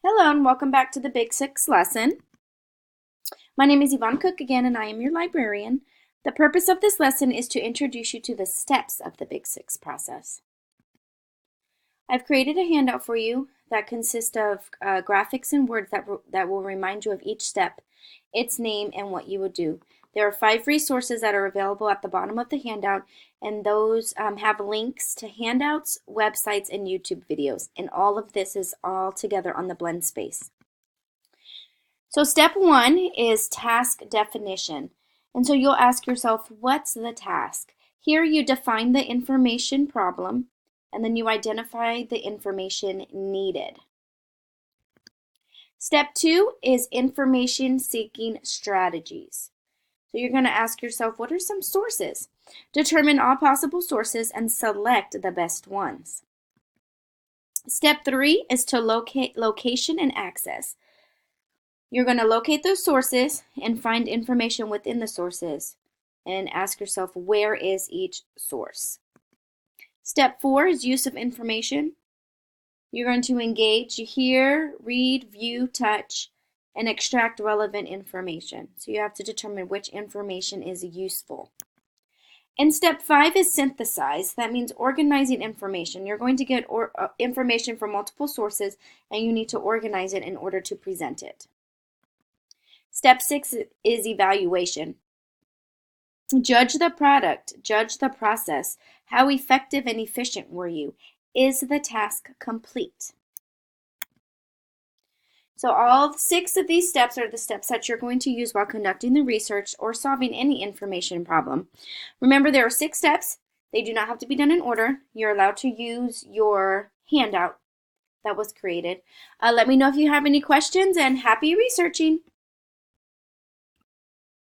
Hello and welcome back to the Big Six lesson. My name is Yvonne Cook again and I am your librarian. The purpose of this lesson is to introduce you to the steps of the Big Six process. I've created a handout for you that consists of graphics and words that will remind you of each step, its name, and what you would do. There are 5 resources that are available at the bottom of the handout, and those have links to handouts, websites, and YouTube videos. And all of this is all together on the blend space. So step 1 is task definition. And so you'll ask yourself, what's the task? Here you define the information problem, and then you identify the information needed. Step 2 is information seeking strategies. So you're going to ask yourself, what are some sources? Determine all possible sources and select the best ones. Step 3 is to locate location and access. You're going to locate those sources and find information within the sources and ask yourself, where is each source? Step 4 is use of information. You're going to engage, hear, read, view, touch, and extract relevant information. So you have to determine which information is useful. And step 5 is synthesize. That means organizing information. You're going to get information from multiple sources, and you need to organize it in order to present it. Step 6 is evaluation. Judge the product, judge the process. How effective and efficient were you? Is the task complete? So all 6 of these steps are the steps that you're going to use while conducting the research or solving any information problem. Remember, there are 6 steps. They do not have to be done in order. You're allowed to use your handout that was created. Let me know if you have any questions, and happy researching!